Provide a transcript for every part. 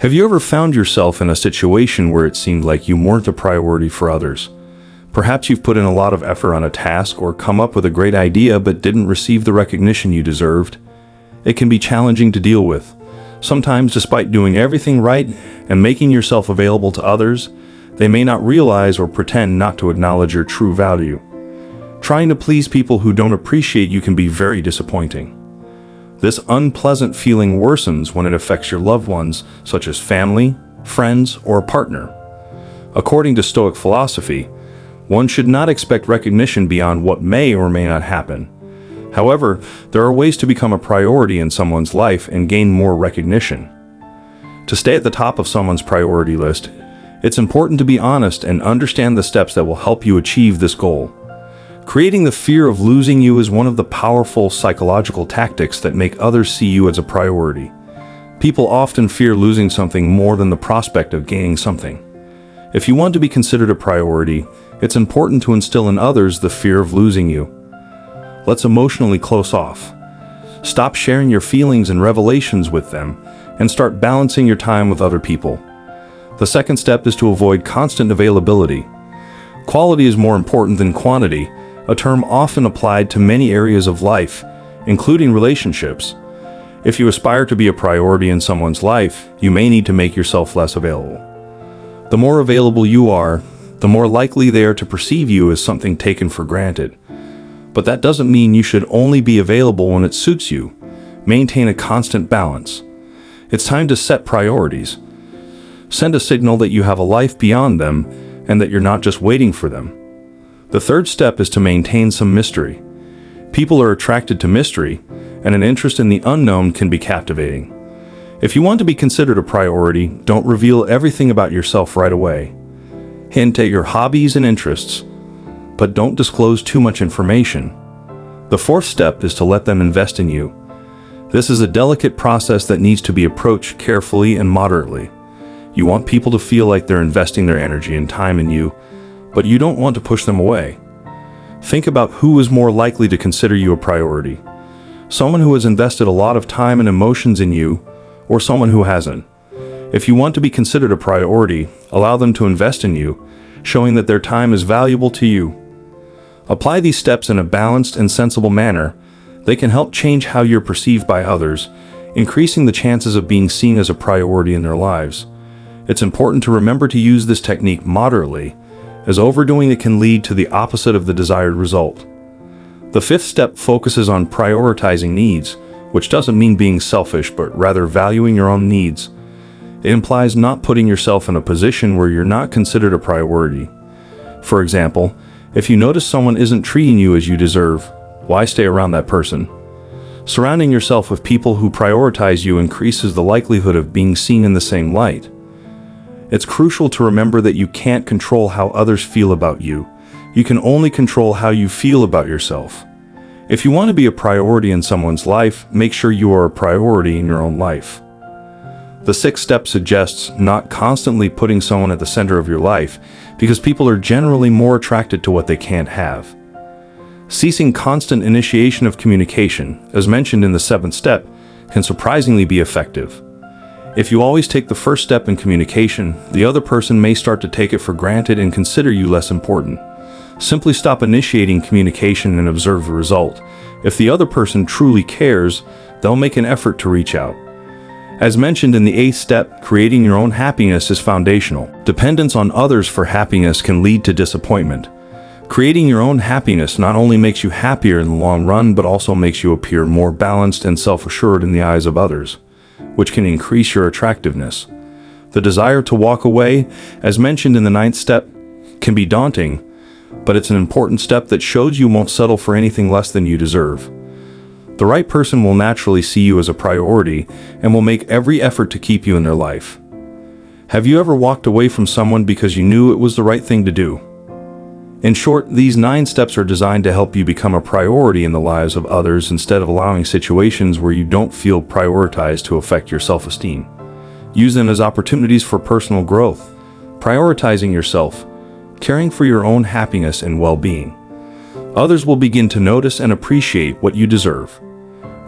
Have you ever found yourself in a situation where it seemed like you weren't a priority for others? Perhaps you've put in a lot of effort on a task or come up with a great idea but didn't receive the recognition you deserved. It can be challenging to deal with. Sometimes, despite doing everything right and making yourself available to others, they may not realize or pretend not to acknowledge your true value. Trying to please people who don't appreciate you can be very disappointing. This unpleasant feeling worsens when it affects your loved ones, such as family, friends, or a partner. According to Stoic philosophy, one should not expect recognition beyond what may or may not happen. However, there are ways to become a priority in someone's life and gain more recognition. To stay at the top of someone's priority list, it's important to be honest and understand the steps that will help you achieve this goal. Creating the fear of losing you is one of the powerful psychological tactics that make others see you as a priority. People often fear losing something more than the prospect of gaining something. If you want to be considered a priority, it's important to instill in others the fear of losing you. Let's emotionally close off. Stop sharing your feelings and revelations with them, and start balancing your time with other people. The second step is to avoid constant availability. Quality is more important than quantity, a term often applied to many areas of life, including relationships. If you aspire to be a priority in someone's life, you may need to make yourself less available. The more available you are, the more likely they are to perceive you as something taken for granted. But that doesn't mean you should only be available when it suits you. Maintain a constant balance. It's time to set priorities. Send a signal that you have a life beyond them and that you're not just waiting for them. The third step is to maintain some mystery. People are attracted to mystery, and an interest in the unknown can be captivating. If you want to be considered a priority, don't reveal everything about yourself right away. Hint at your hobbies and interests, but don't disclose too much information. The fourth step is to let them invest in you. This is a delicate process that needs to be approached carefully and moderately. You want people to feel like they're investing their energy and time in you, but you don't want to push them away. Think about who is more likely to consider you a priority. Someone who has invested a lot of time and emotions in you, or someone who hasn't. If you want to be considered a priority, allow them to invest in you, showing that their time is valuable to you. Apply these steps in a balanced and sensible manner. They can help change how you're perceived by others, increasing the chances of being seen as a priority in their lives. It's important to remember to use this technique moderately, as overdoing it can lead to the opposite of the desired result. The fifth step focuses on prioritizing needs, which doesn't mean being selfish, but rather valuing your own needs. It implies not putting yourself in a position where you're not considered a priority. For example, if you notice someone isn't treating you as you deserve, why stay around that person? Surrounding yourself with people who prioritize you increases the likelihood of being seen in the same light. It's crucial to remember that you can't control how others feel about you. You can only control how you feel about yourself. If you want to be a priority in someone's life, make sure you are a priority in your own life. The sixth step suggests not constantly putting someone at the center of your life, because people are generally more attracted to what they can't have. Ceasing constant initiation of communication, as mentioned in the seventh step, can surprisingly be effective. If you always take the first step in communication, the other person may start to take it for granted and consider you less important. Simply stop initiating communication and observe the result. If the other person truly cares, they'll make an effort to reach out. As mentioned in the eighth step, creating your own happiness is foundational. Dependence on others for happiness can lead to disappointment. Creating your own happiness not only makes you happier in the long run, but also makes you appear more balanced and self-assured in the eyes of others, which can increase your attractiveness. The desire to walk away, as mentioned in the ninth step, can be daunting, but it's an important step that shows you won't settle for anything less than you deserve. The right person will naturally see you as a priority and will make every effort to keep you in their life. Have you ever walked away from someone because you knew it was the right thing to do? In short, these 9 steps are designed to help you become a priority in the lives of others instead of allowing situations where you don't feel prioritized to affect your self-esteem. Use them as opportunities for personal growth, prioritizing yourself, caring for your own happiness and well-being. Others will begin to notice and appreciate what you deserve.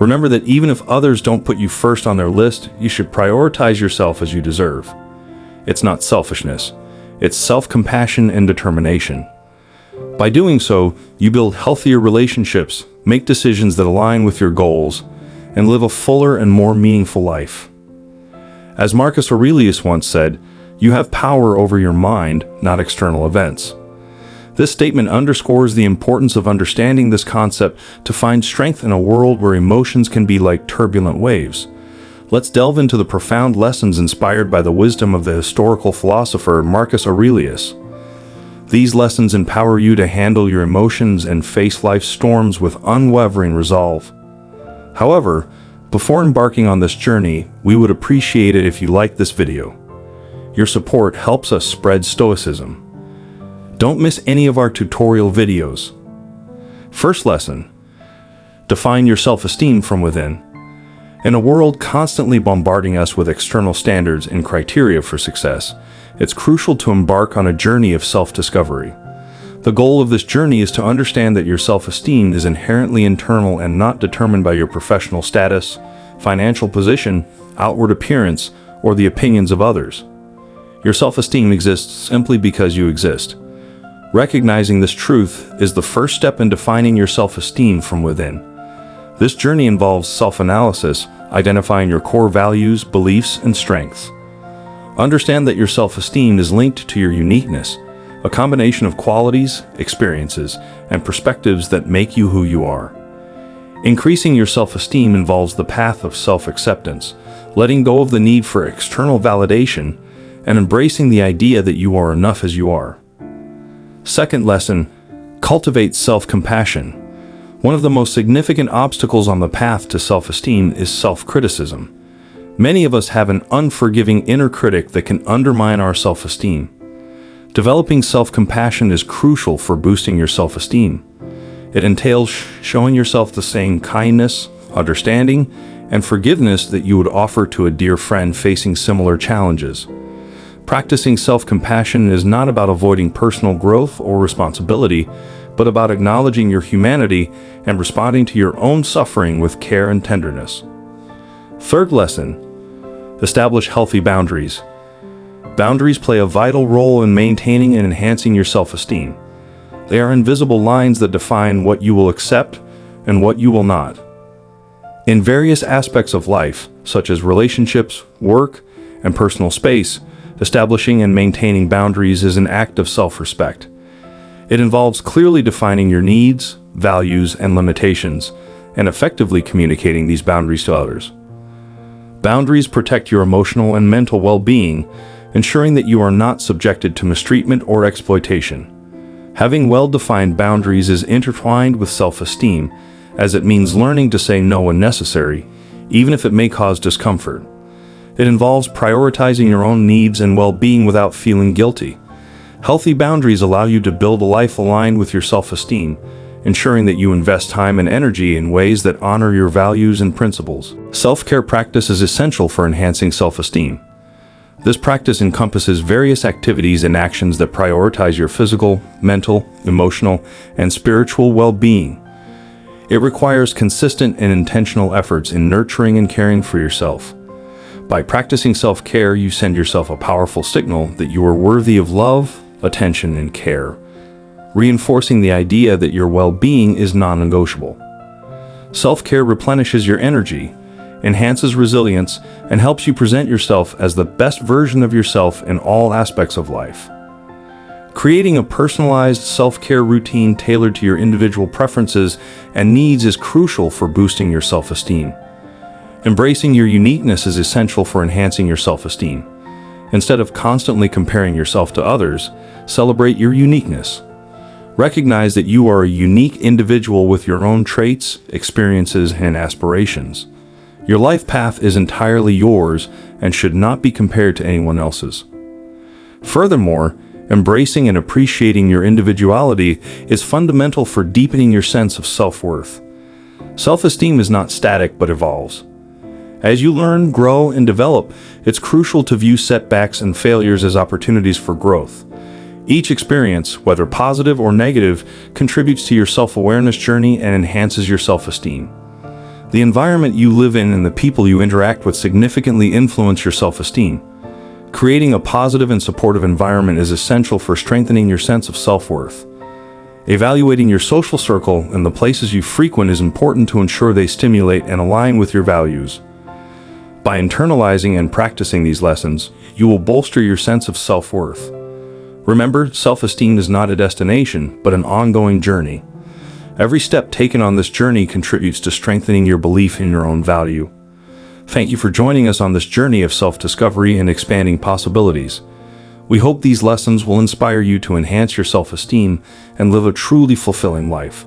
Remember that even if others don't put you first on their list, you should prioritize yourself as you deserve. It's not selfishness. It's self-compassion and determination. By doing so, you build healthier relationships, make decisions that align with your goals, and live a fuller and more meaningful life. As Marcus Aurelius once said, you have power over your mind, not external events. This statement underscores the importance of understanding this concept to find strength in a world where emotions can be like turbulent waves. Let's delve into the profound lessons inspired by the wisdom of the historical philosopher Marcus Aurelius. These lessons empower you to handle your emotions and face life's storms with unwavering resolve. However, before embarking on this journey, we would appreciate it if you liked this video. Your support helps us spread stoicism. Don't miss any of our tutorial videos. First lesson: define your self-esteem from within. In a world constantly bombarding us with external standards and criteria for success, it's crucial to embark on a journey of self-discovery. The goal of this journey is to understand that your self-esteem is inherently internal and not determined by your professional status, financial position, outward appearance, or the opinions of others. Your self-esteem exists simply because you exist. Recognizing this truth is the first step in defining your self-esteem from within. This journey involves self-analysis, identifying your core values, beliefs, and strengths. Understand that your self-esteem is linked to your uniqueness, a combination of qualities, experiences, and perspectives that make you who you are. Increasing your self-esteem involves the path of self-acceptance, letting go of the need for external validation, and embracing the idea that you are enough as you are. Second lesson: cultivate self-compassion. One of the most significant obstacles on the path to self-esteem is self-criticism. Many of us have an unforgiving inner critic that can undermine our self-esteem. Developing self-compassion is crucial for boosting your self-esteem. It entails showing yourself the same kindness, understanding, and forgiveness that you would offer to a dear friend facing similar challenges. Practicing self-compassion is not about avoiding personal growth or responsibility, but about acknowledging your humanity and responding to your own suffering with care and tenderness. Third lesson: establish healthy boundaries. Boundaries play a vital role in maintaining and enhancing your self-esteem. They are invisible lines that define what you will accept and what you will not. In various aspects of life, such as relationships, work, and personal space, establishing and maintaining boundaries is an act of self-respect. It involves clearly defining your needs, values, and limitations, and effectively communicating these boundaries to others. Boundaries protect your emotional and mental well-being, ensuring that you are not subjected to mistreatment or exploitation. Having well-defined boundaries is intertwined with self-esteem, as it means learning to say no when necessary, even if it may cause discomfort. It involves prioritizing your own needs and well-being without feeling guilty. Healthy boundaries allow you to build a life aligned with your self-esteem, ensuring that you invest time and energy in ways that honor your values and principles. Self-care practice is essential for enhancing self-esteem. This practice encompasses various activities and actions that prioritize your physical, mental, emotional, and spiritual well-being. It requires consistent and intentional efforts in nurturing and caring for yourself. By practicing self-care, you send yourself a powerful signal that you are worthy of love, attention, and care, reinforcing the idea that your well-being is non-negotiable. Self-care replenishes your energy, enhances resilience, and helps you present yourself as the best version of yourself in all aspects of life. Creating a personalized self-care routine tailored to your individual preferences and needs is crucial for boosting your self-esteem. Embracing your uniqueness is essential for enhancing your self-esteem. Instead of constantly comparing yourself to others, celebrate your uniqueness. Recognize that you are a unique individual with your own traits, experiences, and aspirations. Your life path is entirely yours and should not be compared to anyone else's. Furthermore, embracing and appreciating your individuality is fundamental for deepening your sense of self-worth. Self-esteem is not static but evolves. As you learn, grow, and develop, it's crucial to view setbacks and failures as opportunities for growth. Each experience, whether positive or negative, contributes to your self-awareness journey and enhances your self-esteem. The environment you live in and the people you interact with significantly influence your self-esteem. Creating a positive and supportive environment is essential for strengthening your sense of self-worth. Evaluating your social circle and the places you frequent is important to ensure they stimulate and align with your values. By internalizing and practicing these lessons, you will bolster your sense of self-worth. Remember, self-esteem is not a destination, but an ongoing journey. Every step taken on this journey contributes to strengthening your belief in your own value. Thank you for joining us on this journey of self-discovery and expanding possibilities. We hope these lessons will inspire you to enhance your self-esteem and live a truly fulfilling life.